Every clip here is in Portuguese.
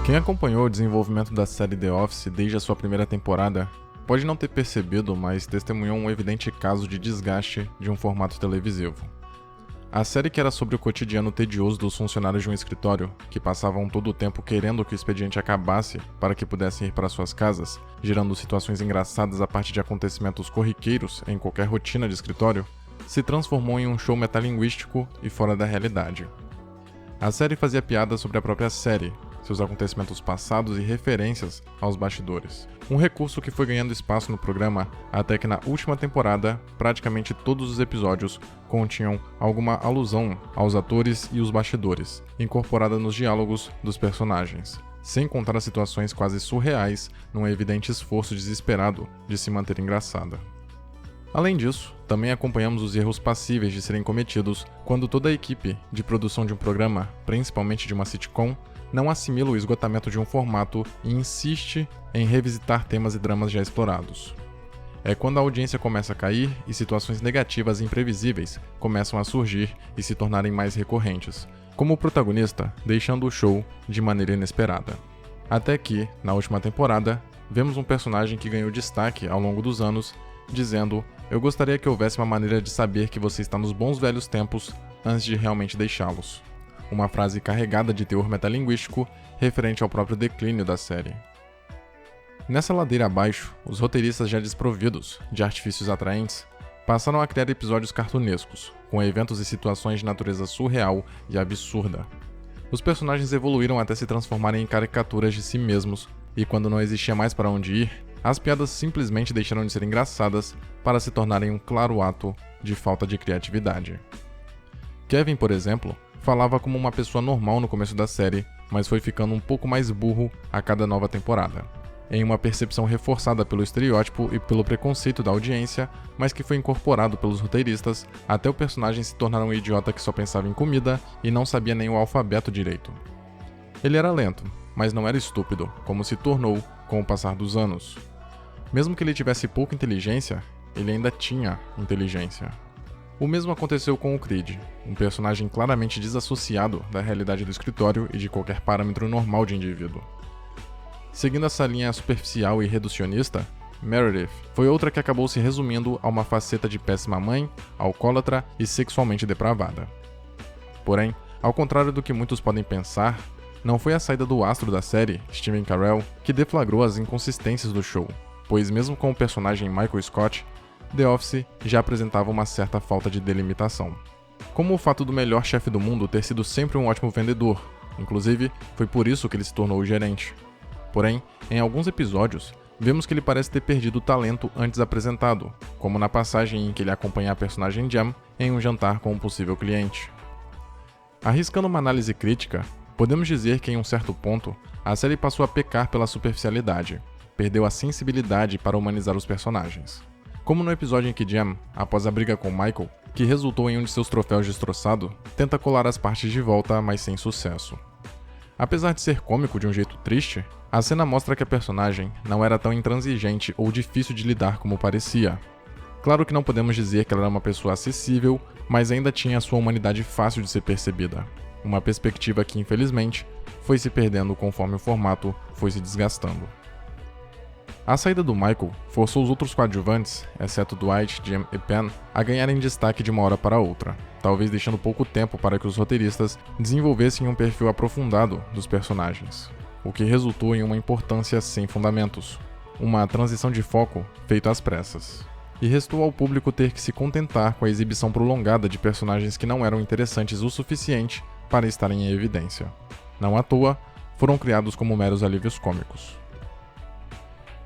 Quem acompanhou o desenvolvimento da série The Office desde a sua primeira temporada pode não ter percebido, mas testemunhou um evidente caso de desgaste de um formato televisivo. A série, que era sobre o cotidiano tedioso dos funcionários de um escritório, que passavam todo o tempo querendo que o expediente acabasse para que pudessem ir para suas casas, gerando situações engraçadas a partir de acontecimentos corriqueiros em qualquer rotina de escritório, se transformou em um show metalinguístico e fora da realidade. A série fazia piadas sobre a própria série, seus acontecimentos passados e referências aos bastidores. Um recurso que foi ganhando espaço no programa até que na última temporada, praticamente todos os episódios continham alguma alusão aos atores e os bastidores, incorporada nos diálogos dos personagens, sem contar as situações quase surreais num evidente esforço desesperado de se manter engraçada. Além disso, também acompanhamos os erros passíveis de serem cometidos quando toda a equipe de produção de um programa, principalmente de uma sitcom, não assimila o esgotamento de um formato e insiste em revisitar temas e dramas já explorados. É quando a audiência começa a cair e situações negativas e imprevisíveis começam a surgir e se tornarem mais recorrentes, como o protagonista deixando o show de maneira inesperada. Até que, na última temporada, vemos um personagem que ganhou destaque ao longo dos anos, dizendo: "Eu gostaria que houvesse uma maneira de saber que você está nos bons velhos tempos antes de realmente deixá-los." Uma frase carregada de teor metalinguístico referente ao próprio declínio da série. Nessa ladeira abaixo, os roteiristas já desprovidos de artifícios atraentes passaram a criar episódios cartunescos, com eventos e situações de natureza surreal e absurda. Os personagens evoluíram até se transformarem em caricaturas de si mesmos, e quando não existia mais para onde ir, as piadas simplesmente deixaram de ser engraçadas para se tornarem um claro ato de falta de criatividade. Kevin, por exemplo, falava como uma pessoa normal no começo da série, mas foi ficando um pouco mais burro a cada nova temporada. Em uma percepção reforçada pelo estereótipo e pelo preconceito da audiência, mas que foi incorporado pelos roteiristas, até o personagem se tornar um idiota que só pensava em comida e não sabia nem o alfabeto direito. Ele era lento, mas não era estúpido, como se tornou com o passar dos anos. Mesmo que ele tivesse pouca inteligência, ele ainda tinha inteligência. O mesmo aconteceu com o Creed, um personagem claramente desassociado da realidade do escritório e de qualquer parâmetro normal de indivíduo. Seguindo essa linha superficial e reducionista, Meredith foi outra que acabou se resumindo a uma faceta de péssima mãe, alcoólatra e sexualmente depravada. Porém, ao contrário do que muitos podem pensar, não foi a saída do astro da série, Steve Carell, que deflagrou as inconsistências do show, pois mesmo com o personagem Michael Scott, The Office já apresentava uma certa falta de delimitação. Como o fato do melhor chefe do mundo ter sido sempre um ótimo vendedor, inclusive foi por isso que ele se tornou o gerente. Porém, em alguns episódios, vemos que ele parece ter perdido o talento antes apresentado, como na passagem em que ele acompanha a personagem Jam em um jantar com um possível cliente. Arriscando uma análise crítica, podemos dizer que em um certo ponto, a série passou a pecar pela superficialidade, perdeu a sensibilidade para humanizar os personagens. Como no episódio em que Jam, após a briga com Michael, que resultou em um de seus troféus destroçado, tenta colar as partes de volta, mas sem sucesso. Apesar de ser cômico de um jeito triste, a cena mostra que a personagem não era tão intransigente ou difícil de lidar como parecia. Claro que não podemos dizer que ela era uma pessoa acessível, mas ainda tinha sua humanidade fácil de ser percebida. Uma perspectiva que, infelizmente, foi se perdendo conforme o formato foi se desgastando. A saída do Michael forçou os outros coadjuvantes, exceto Dwight, Jim e Penn, a ganharem destaque de uma hora para outra, talvez deixando pouco tempo para que os roteiristas desenvolvessem um perfil aprofundado dos personagens, o que resultou em uma importância sem fundamentos, uma transição de foco feita às pressas. E restou ao público ter que se contentar com a exibição prolongada de personagens que não eram interessantes o suficiente para estarem em evidência. Não à toa, foram criados como meros alívios cômicos.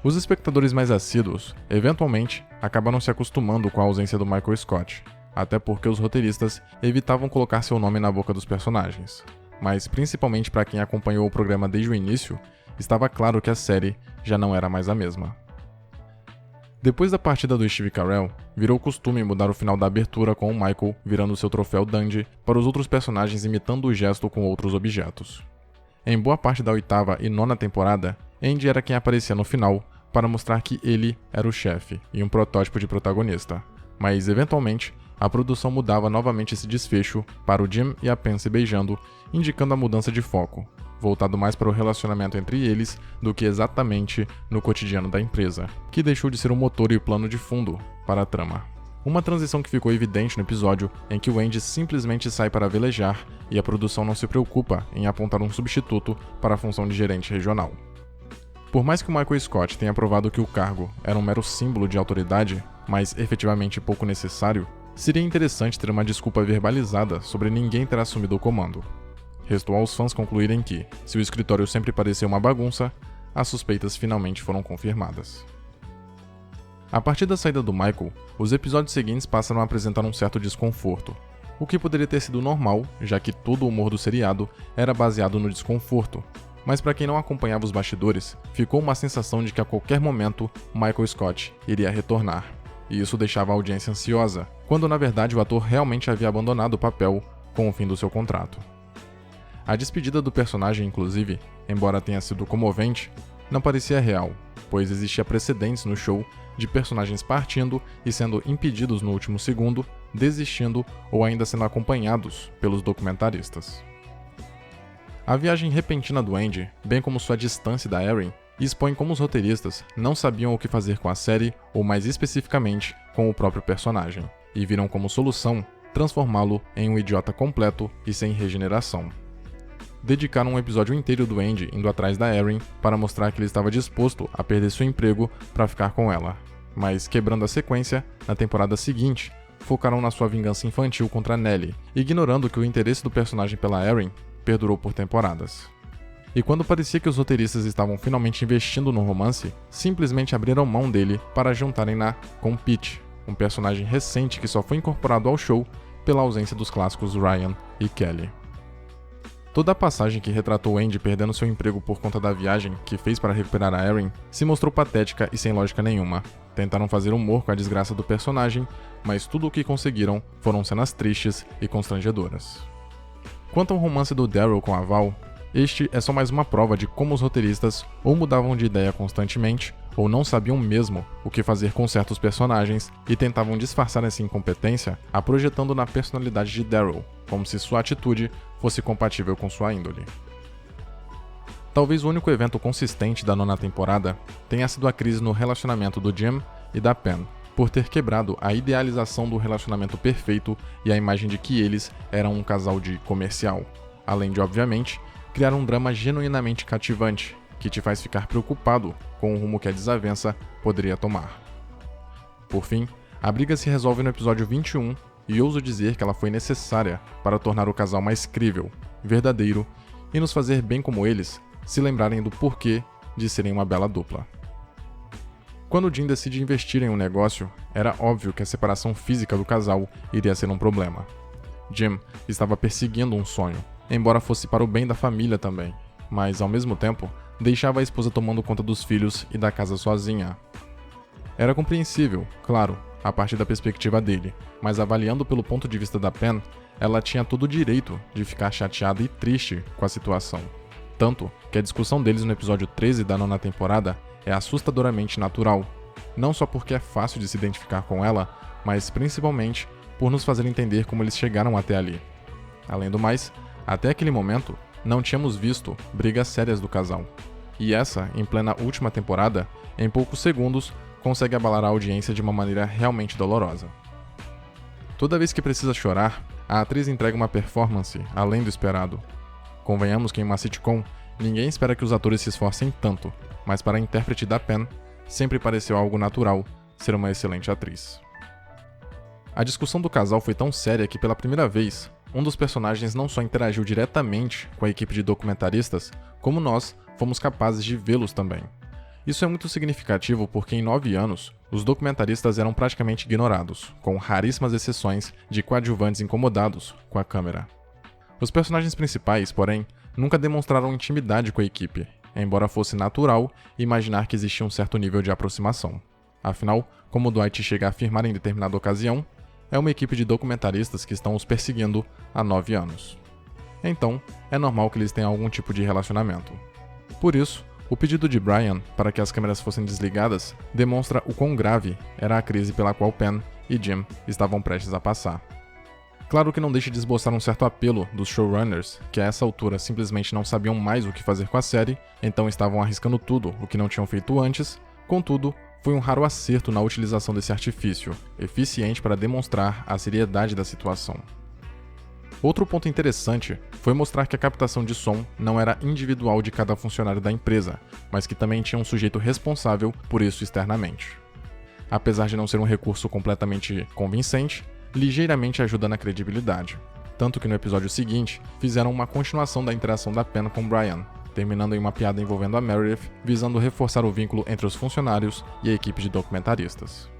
Os espectadores mais assíduos, eventualmente, acabaram se acostumando com a ausência do Michael Scott, até porque os roteiristas evitavam colocar seu nome na boca dos personagens. Mas, principalmente para quem acompanhou o programa desde o início, estava claro que a série já não era mais a mesma. Depois da partida do Steve Carell, virou costume mudar o final da abertura com o Michael virando seu troféu Dandy para os outros personagens imitando o gesto com outros objetos. Em boa parte da 8ª e 9ª temporada, Andy era quem aparecia no final, para mostrar que ele era o chefe e um protótipo de protagonista, mas eventualmente a produção mudava novamente esse desfecho para o Jim e a Pen se beijando, indicando a mudança de foco, voltado mais para o relacionamento entre eles do que exatamente no cotidiano da empresa, que deixou de ser o motor e o plano de fundo para a trama. Uma transição que ficou evidente no episódio em que o Andy simplesmente sai para velejar e a produção não se preocupa em apontar um substituto para a função de gerente regional. Por mais que o Michael Scott tenha provado que o cargo era um mero símbolo de autoridade, mas efetivamente pouco necessário, seria interessante ter uma desculpa verbalizada sobre ninguém ter assumido o comando. Restou aos fãs concluírem que, se o escritório sempre pareceu uma bagunça, as suspeitas finalmente foram confirmadas. A partir da saída do Michael, os episódios seguintes passaram a apresentar um certo desconforto, o que poderia ter sido normal, já que todo o humor do seriado era baseado no desconforto, mas para quem não acompanhava os bastidores, ficou uma sensação de que a qualquer momento Michael Scott iria retornar, e isso deixava a audiência ansiosa, quando na verdade o ator realmente havia abandonado o papel com o fim do seu contrato. A despedida do personagem, inclusive, embora tenha sido comovente, não parecia real, pois existia precedentes no show de personagens partindo e sendo impedidos no último segundo, desistindo ou ainda sendo acompanhados pelos documentaristas. A viagem repentina do Andy, bem como sua distância da Erin, expõe como os roteiristas não sabiam o que fazer com a série, ou mais especificamente, com o próprio personagem, e viram como solução transformá-lo em um idiota completo e sem regeneração. Dedicaram um episódio inteiro do Andy indo atrás da Erin para mostrar que ele estava disposto a perder seu emprego para ficar com ela, mas quebrando a sequência, na temporada seguinte, focaram na sua vingança infantil contra Nellie, ignorando que o interesse do personagem pela Erin perdurou por temporadas. E quando parecia que os roteiristas estavam finalmente investindo no romance, simplesmente abriram mão dele para juntarem-na com Pete, um personagem recente que só foi incorporado ao show pela ausência dos clássicos Ryan e Kelly. Toda a passagem que retratou Andy perdendo seu emprego por conta da viagem que fez para recuperar a Erin se mostrou patética e sem lógica nenhuma. Tentaram fazer humor com a desgraça do personagem, mas tudo o que conseguiram foram cenas tristes e constrangedoras. Quanto ao romance do Daryl com a Val, este é só mais uma prova de como os roteiristas ou mudavam de ideia constantemente, ou não sabiam mesmo o que fazer com certos personagens e tentavam disfarçar essa incompetência a projetando na personalidade de Daryl, como se sua atitude fosse compatível com sua índole. Talvez o único evento consistente da 9ª temporada tenha sido a crise no relacionamento do Jim e da Pen, por ter quebrado a idealização do relacionamento perfeito e a imagem de que eles eram um casal de comercial, além de, obviamente, criar um drama genuinamente cativante, que te faz ficar preocupado com o rumo que a desavença poderia tomar. Por fim, a briga se resolve no episódio 21, e ouso dizer que ela foi necessária para tornar o casal mais crível, verdadeiro, e nos fazer bem como eles se lembrarem do porquê de serem uma bela dupla. Quando Jim decide investir em um negócio, era óbvio que a separação física do casal iria ser um problema. Jim estava perseguindo um sonho, embora fosse para o bem da família também, mas ao mesmo tempo deixava a esposa tomando conta dos filhos e da casa sozinha. Era compreensível, claro, a partir da perspectiva dele, mas avaliando pelo ponto de vista da Pen, ela tinha todo o direito de ficar chateada e triste com a situação. Tanto que a discussão deles no episódio 13 da 9ª temporada é assustadoramente natural, não só porque é fácil de se identificar com ela, mas principalmente por nos fazer entender como eles chegaram até ali. Além do mais, até aquele momento, não tínhamos visto brigas sérias do casal. E essa, em plena última temporada, em poucos segundos, consegue abalar a audiência de uma maneira realmente dolorosa. Toda vez que precisa chorar, a atriz entrega uma performance além do esperado. Convenhamos que em uma sitcom, ninguém espera que os atores se esforcem tanto, mas para a intérprete da Pen, sempre pareceu algo natural ser uma excelente atriz. A discussão do casal foi tão séria que pela primeira vez, um dos personagens não só interagiu diretamente com a equipe de documentaristas, como nós fomos capazes de vê-los também. Isso é muito significativo porque em 9 anos, os documentaristas eram praticamente ignorados, com raríssimas exceções de coadjuvantes incomodados com a câmera. Os personagens principais, porém, nunca demonstraram intimidade com a equipe, embora fosse natural imaginar que existia um certo nível de aproximação. Afinal, como Dwight chega a afirmar em determinada ocasião, é uma equipe de documentaristas que estão os perseguindo há 9 anos. Então, é normal que eles tenham algum tipo de relacionamento. Por isso, o pedido de Brian para que as câmeras fossem desligadas demonstra o quão grave era a crise pela qual Pen e Jim estavam prestes a passar. Claro que não deixa de esboçar um certo apelo dos showrunners, que a essa altura simplesmente não sabiam mais o que fazer com a série, então estavam arriscando tudo o que não tinham feito antes. Contudo, foi um raro acerto na utilização desse artifício, eficiente para demonstrar a seriedade da situação. Outro ponto interessante foi mostrar que a captação de som não era individual de cada funcionário da empresa, mas que também tinha um sujeito responsável por isso externamente. Apesar de não ser um recurso completamente convincente, ligeiramente ajuda na credibilidade. Tanto que no episódio seguinte, fizeram uma continuação da interação da Pen com Brian, terminando em uma piada envolvendo a Meredith, visando reforçar o vínculo entre os funcionários e a equipe de documentaristas.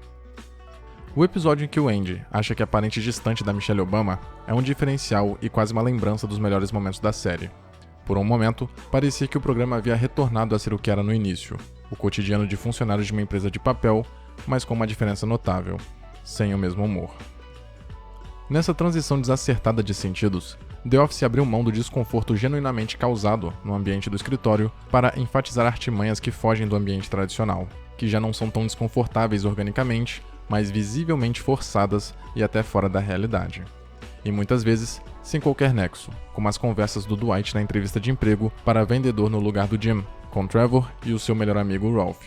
O episódio em que o Andy acha que a parente distante da Michelle Obama é um diferencial e quase uma lembrança dos melhores momentos da série. Por um momento, parecia que o programa havia retornado a ser o que era no início, o cotidiano de funcionários de uma empresa de papel, mas com uma diferença notável, sem o mesmo humor. Nessa transição desacertada de sentidos, The Office abriu mão do desconforto genuinamente causado no ambiente do escritório para enfatizar artimanhas que fogem do ambiente tradicional, que já não são tão desconfortáveis organicamente, mas visivelmente forçadas e até fora da realidade. E muitas vezes, sem qualquer nexo, como as conversas do Dwight na entrevista de emprego para vendedor no lugar do Jim, com Trevor e o seu melhor amigo Ralph.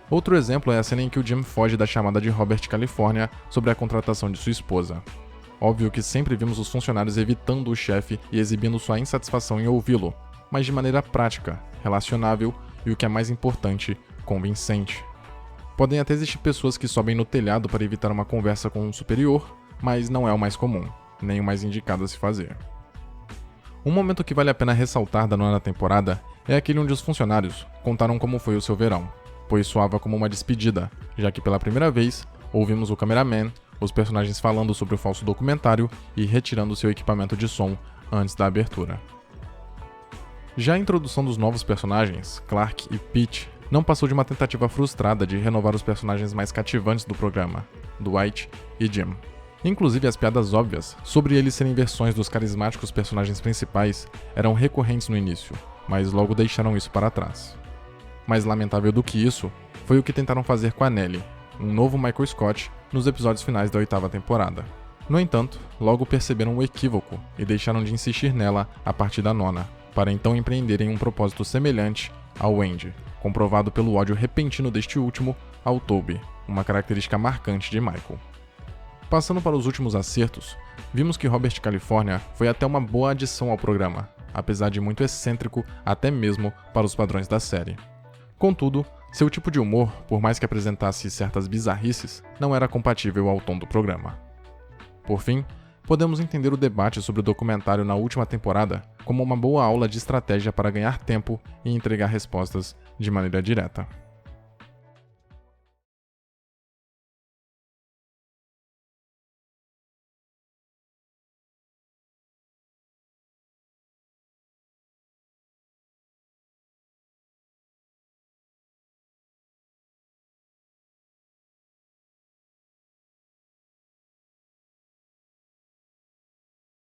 Outro exemplo é a cena em que o Jim foge da chamada de Robert California sobre a contratação de sua esposa. Óbvio que sempre vimos os funcionários evitando o chefe e exibindo sua insatisfação em ouvi-lo, mas de maneira prática, relacionável e, o que é mais importante, convincente. Podem até existir pessoas que sobem no telhado para evitar uma conversa com um superior, mas não é o mais comum, nem o mais indicado a se fazer. Um momento que vale a pena ressaltar da 9ª temporada é aquele onde os funcionários contaram como foi o seu verão, pois soava como uma despedida, já que pela primeira vez ouvimos o cameraman, os personagens falando sobre o falso documentário e retirando seu equipamento de som antes da abertura. Já a introdução dos novos personagens, Clark e Pete, não passou de uma tentativa frustrada de renovar os personagens mais cativantes do programa, Dwight e Jim. Inclusive as piadas óbvias sobre eles serem versões dos carismáticos personagens principais eram recorrentes no início, mas logo deixaram isso para trás. Mais lamentável do que isso, foi o que tentaram fazer com a Nellie, um novo Michael Scott, nos episódios finais da 8ª temporada. No entanto, logo perceberam o equívoco e deixaram de insistir nela a partir da 9ª, para então empreenderem um propósito semelhante ao Andy, comprovado pelo ódio repentino deste último ao Toby, uma característica marcante de Michael. Passando para os últimos acertos, vimos que Robert California foi até uma boa adição ao programa, apesar de muito excêntrico até mesmo para os padrões da série. Contudo, seu tipo de humor, por mais que apresentasse certas bizarrices, não era compatível ao tom do programa. Por fim, podemos entender o debate sobre o documentário na última temporada como uma boa aula de estratégia para ganhar tempo e entregar respostas de maneira direta.